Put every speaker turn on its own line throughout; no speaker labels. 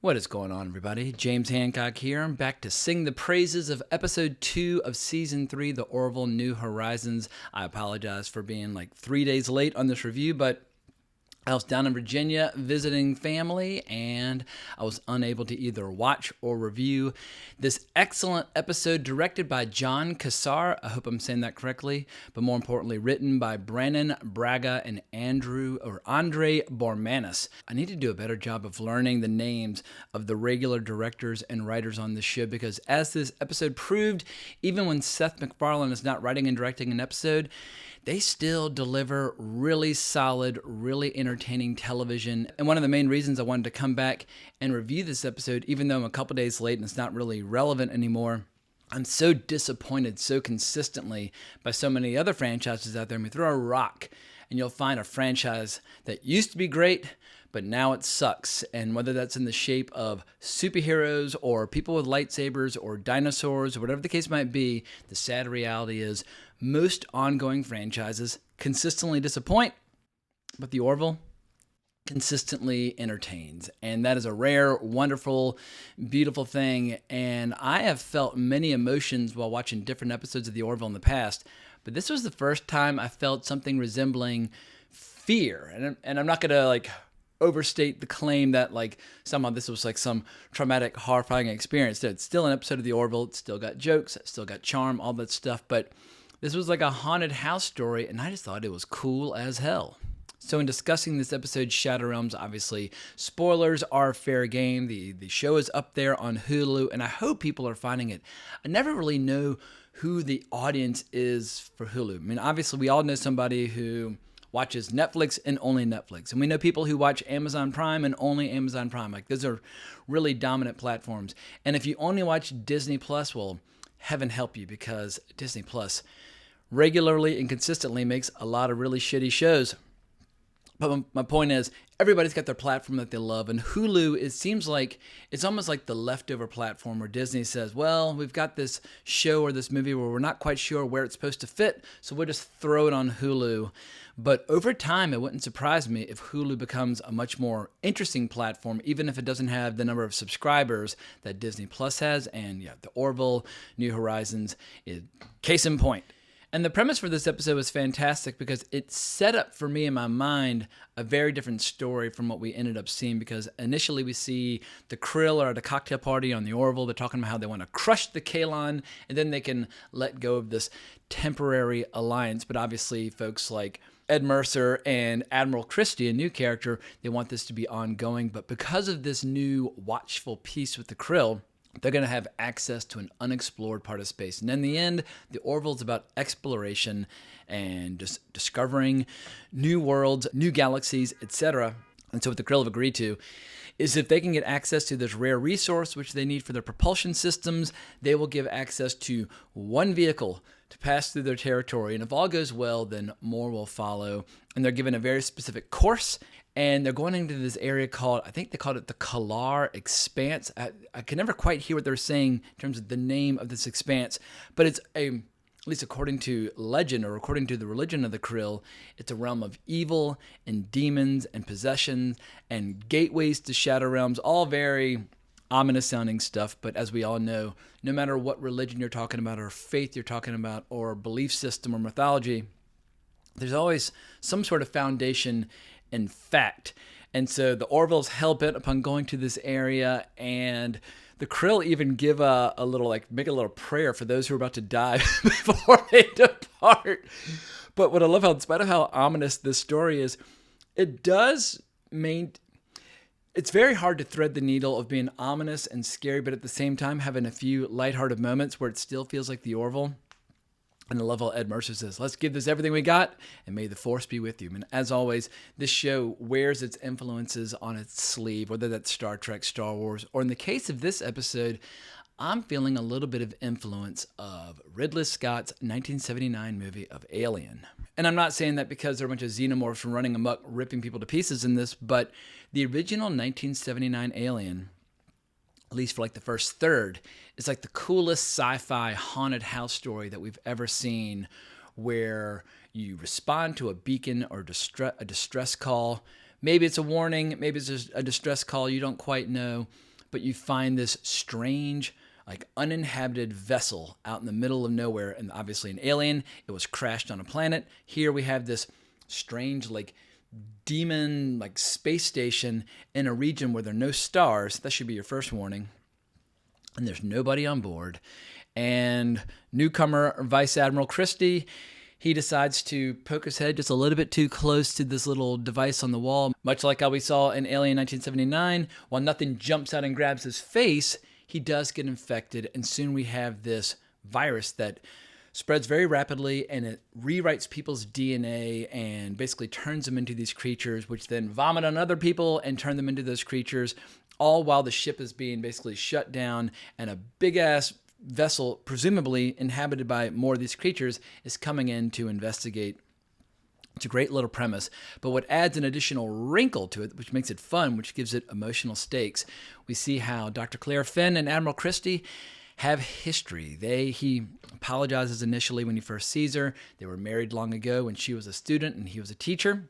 What is going on, everybody? James Hancock here. I'm back to sing the praises of episode 2 of season 3, The Orville New Horizons. I apologize for being like 3 days late on this review, but I was down in Virginia visiting family, and I was unable to either watch or review this excellent episode directed by John Cassar. I hope I'm saying that correctly, but more importantly, written by Brannon Braga and Andre Bormanis. I need to do a better job of learning the names of the regular directors and writers on this show, because as this episode proved, even when Seth MacFarlane is not writing and directing an episode, they still deliver really solid, really entertaining television. And one of the main reasons I wanted to come back and review this episode, even though I'm a couple days late and it's not really relevant anymore, I'm so disappointed so consistently by so many other franchises out there. I mean, throw a rock and you'll find a franchise that used to be great, but now it sucks. And whether that's in the shape of superheroes or people with lightsabers or dinosaurs or whatever the case might be, the sad reality is most ongoing franchises consistently disappoint, but the Orville consistently entertains. And that is a rare, wonderful, beautiful thing. And I have felt many emotions while watching different episodes of the Orville in the past, but this was the first time I felt something resembling fear. And I'm not going to overstate the claim that somehow this was some traumatic, horrifying experience. It's still an episode of the Orville. It's still got jokes, it's still got charm, all that stuff. But this was like a haunted house story, and I just thought it was cool as hell. So in discussing this episode, Shadow Realms, obviously, spoilers are fair game. The show is up there on Hulu, and I hope people are finding it. I never really know who the audience is for Hulu. I mean, obviously, we all know somebody who watches Netflix and only Netflix. And we know people who watch Amazon Prime and only Amazon Prime. Those are really dominant platforms. And if you only watch Disney Plus, well, heaven help you, because Disney Plus regularly and consistently makes a lot of really shitty shows. But my point is, everybody's got their platform that they love, and Hulu, it seems like it's almost like the leftover platform where Disney says, well, we've got this show or this movie where we're not quite sure where it's supposed to fit, so we'll just throw it on Hulu. But over time, it wouldn't surprise me if Hulu becomes a much more interesting platform, even if it doesn't have the number of subscribers that Disney Plus has. And yeah, the Orville New Horizons is case in point. And the premise for this episode was fantastic because it set up for me in my mind a very different story from what we ended up seeing, because initially we see the Krill are at a cocktail party on the Orville. They're talking about how they want to crush the Kaylon and then they can let go of this temporary alliance. But obviously folks like Ed Mercer and Admiral Christie, a new character, they want this to be ongoing. But because of this new watchful piece with the Krill, they're going to have access to an unexplored part of space. And in the end, the Orville is about exploration and just discovering new worlds, new galaxies, etc. And so what the Krill have agreed to is if they can get access to this rare resource, which they need for their propulsion systems, they will give access to one vehicle to pass through their territory. And if all goes well, then more will follow. And they're given a very specific course. And they're going into this area called, I think they called it the Kalar Expanse. I can never quite hear what they're saying in terms of the name of this expanse, but it's at least according to legend or according to the religion of the Krill, it's a realm of evil and demons and possessions and gateways to Shadow Realms, all very ominous sounding stuff. But as we all know, no matter what religion you're talking about or faith you're talking about or belief system or mythology, there's always some sort of foundation in fact. And so the Orville's hell-bent upon going to this area, and the Krill even give a little, make a little prayer for those who are about to die before they depart. But what I love, in spite of how ominous this story is, it does it's very hard to thread the needle of being ominous and scary, but at the same time having a few lighthearted moments where it still feels like the Orville. And I love how Ed Mercer says, let's give this everything we got, and may the force be with you. And as always, this show wears its influences on its sleeve, whether that's Star Trek, Star Wars, or in the case of this episode, I'm feeling a little bit of influence of Ridley Scott's 1979 movie of Alien. And I'm not saying that because there are a bunch of xenomorphs running amok, ripping people to pieces in this, but the original 1979 Alien, at least for the first third, is the coolest sci-fi haunted house story that we've ever seen, where you respond to a beacon or a distress call. Maybe it's a warning, maybe it's just a distress call, you don't quite know. but you find this strange, like uninhabited vessel out in the middle of nowhere, and obviously an alien. It was crashed on a planet. Here we have this strange, like demon, like space station in a region where there are no stars. That should be your first warning. And there's nobody on board. And newcomer Vice Admiral Christie, he decides to poke his head just a little bit too close to this little device on the wall. Much like how we saw in Alien 1979, while nothing jumps out and grabs his face, he does get infected, and soon we have this virus that spreads very rapidly, and it rewrites people's DNA and basically turns them into these creatures, which then vomit on other people and turn them into those creatures, all while the ship is being basically shut down, and a big-ass vessel, presumably inhabited by more of these creatures, is coming in to investigate. It's a great little premise, but what adds an additional wrinkle to it, which makes it fun, which gives it emotional stakes, we see how Dr. Claire Finn and Admiral Christie have history. He apologizes initially when he first sees her. They were married long ago when she was a student and he was a teacher.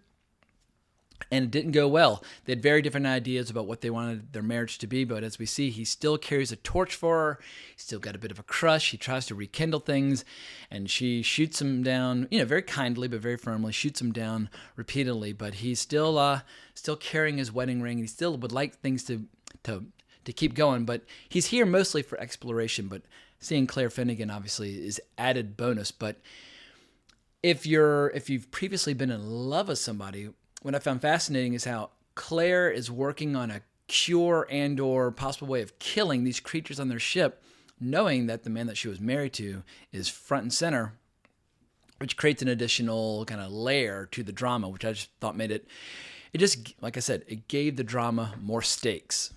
And it didn't go well. They had very different ideas about what they wanted their marriage to be, but as we see, he still carries a torch for her. He's still got a bit of a crush. He tries to rekindle things, and she shoots him down, very kindly, but very firmly, shoots him down repeatedly. But he's still carrying his wedding ring. He still would like things to keep going, but he's here mostly for exploration. But seeing Claire Finnegan obviously is added bonus. But if you've previously been in love with somebody, what I found fascinating is how Claire is working on a cure and or possible way of killing these creatures on their ship, knowing that the man that she was married to is front and center, which creates an additional kind of layer to the drama, which I just thought made it just, like I said, it gave the drama more stakes.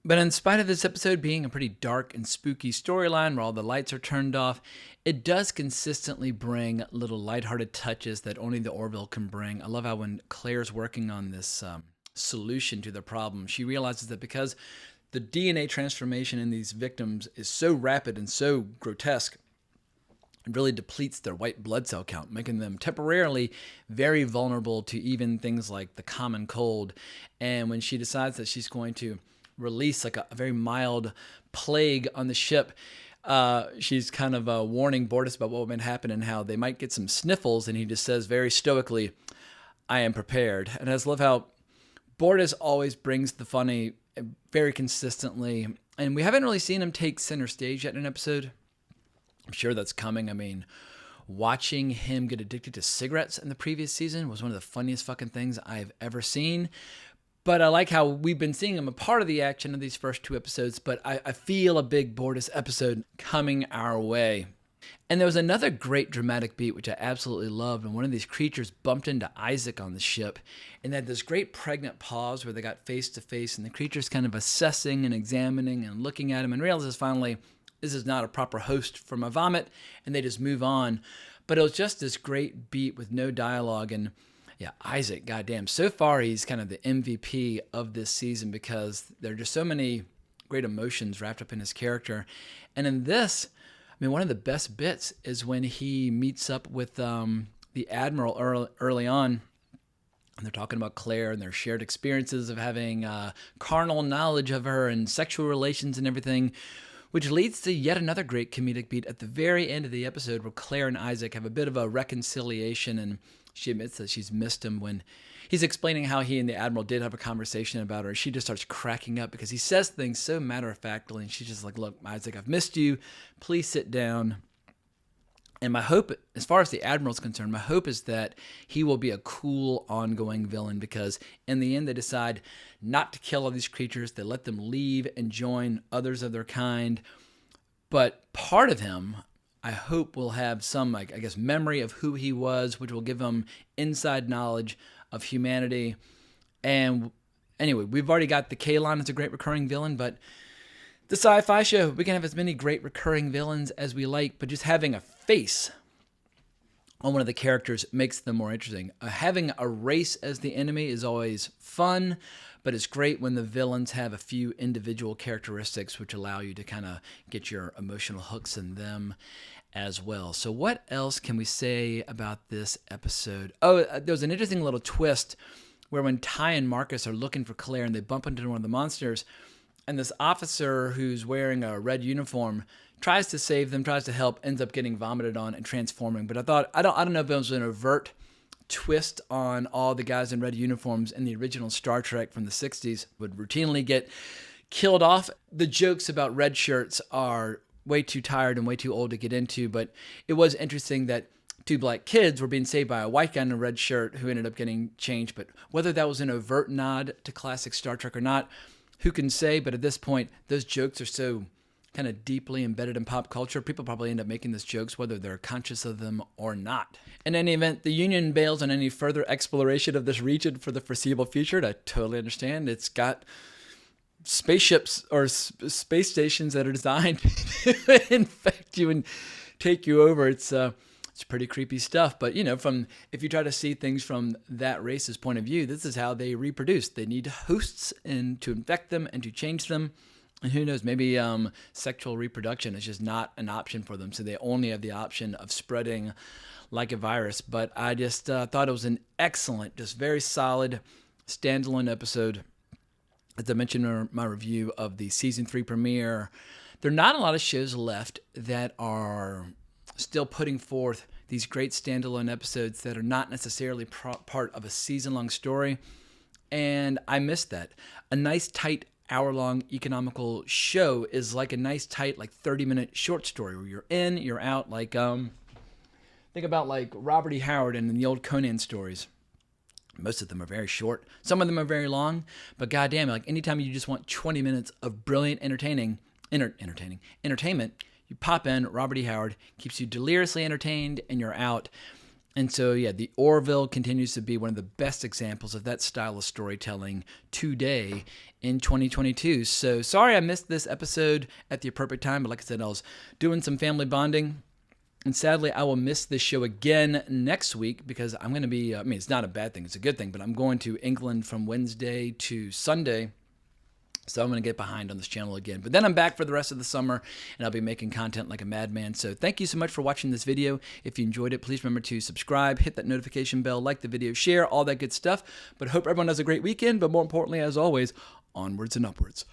But in spite of this episode being a pretty dark and spooky storyline where all the lights are turned off, it does consistently bring little lighthearted touches that only the Orville can bring. I love how when Claire's working on this solution to the problem, she realizes that because the DNA transformation in these victims is so rapid and so grotesque, it really depletes their white blood cell count, making them temporarily very vulnerable to even things like the common cold. And when she decides that she's going to release like a very mild plague on the ship, she's kind of warning Bortus about what might happen and how they might get some sniffles, and he just says very stoically, "I am prepared." And I just love how Bortus always brings the funny very consistently, and we haven't really seen him take center stage yet in an episode. I'm sure that's coming. I mean, watching him get addicted to cigarettes in the previous season was one of the funniest fucking things I've ever seen. But I like how we've been seeing him a part of the action of these first two episodes, but I feel a big Bortus episode coming our way. And there was another great dramatic beat, which I absolutely loved, when one of these creatures bumped into Isaac on the ship, and they had this great pregnant pause where they got face to face, and the creature's kind of assessing and examining and looking at him, and realizes finally, this is not a proper host for my vomit, and they just move on. But it was just this great beat with no dialogue, and yeah, Isaac, goddamn. So far, he's kind of the MVP of this season because there are just so many great emotions wrapped up in his character. And in this, I mean, one of the best bits is when he meets up with the Admiral early on. And they're talking about Claire and their shared experiences of having carnal knowledge of her and sexual relations and everything, which leads to yet another great comedic beat at the very end of the episode where Claire and Isaac have a bit of a reconciliation, and she admits that she's missed him when he's explaining how he and the Admiral did have a conversation about her. She just starts cracking up because he says things so matter-of-factly, and she's just like, "Look, Isaac, I've missed you. Please sit down." And my hope, as far as the Admiral's concerned, my hope is that he will be a cool, ongoing villain, because in the end they decide not to kill all these creatures. They let them leave and join others of their kind. But part of him, I hope, will have some, like, I guess, memory of who he was, which will give him inside knowledge of humanity. And anyway, we've already got the Kalon as a great recurring villain, but the Sci-Fi Show, we can have as many great recurring villains as we like, but just having a face on one of the characters makes them more interesting. Having a race as the enemy is always fun, but it's great when the villains have a few individual characteristics which allow you to kind of get your emotional hooks in them as well. So what else can we say about this episode? Oh, there was an interesting little twist where when Ty and Marcus are looking for Claire and they bump into one of the monsters, and this officer who's wearing a red uniform tries to save them, tries to help, ends up getting vomited on and transforming. But I don't know if it was an overt twist on all the guys in red uniforms in the original Star Trek from the 60s would routinely get killed off. The jokes about red shirts are way too tired and way too old to get into, but it was interesting that two black kids were being saved by a white guy in a red shirt who ended up getting changed. But whether that was an overt nod to classic Star Trek or not, who can say? But at this point, those jokes are so kind of deeply embedded in pop culture, people probably end up making those jokes whether they're conscious of them or not. In any event, the Union bails on any further exploration of this region for the foreseeable future, and I totally understand. It's got spaceships or space stations that are designed to infect you and take you over. It's pretty creepy stuff. But, if you try to see things from that race's point of view, this is how they reproduce. They need hosts and to infect them and to change them. And who knows, maybe sexual reproduction is just not an option for them. So they only have the option of spreading like a virus. But I just thought it was an excellent, just very solid standalone episode. As I mentioned in my review of the season 3 premiere, there are not a lot of shows left that are still putting forth these great standalone episodes that are not necessarily part of a season-long story. And I missed that. A nice, tight, hour-long economical show is like a nice, tight, 30-minute short story where you're in, you're out. Think about Robert E. Howard and the old Conan stories. Most of them are very short. Some of them are very long. But goddamn, anytime you just want 20 minutes of brilliant entertainment, you pop in Robert E. Howard, keeps you deliriously entertained, and you're out. And so, the Orville continues to be one of the best examples of that style of storytelling today in 2022. So sorry I missed this episode at the appropriate time, but like I said, I was doing some family bonding. And sadly, I will miss this show again next week because I'm going to be, it's not a bad thing, it's a good thing, but I'm going to England from Wednesday to Sunday. So I'm going to get behind on this channel again. But then I'm back for the rest of the summer, and I'll be making content like a madman. So thank you so much for watching this video. If you enjoyed it, please remember to subscribe, hit that notification bell, like the video, share, all that good stuff. But hope everyone has a great weekend. But more importantly, as always, onwards and upwards.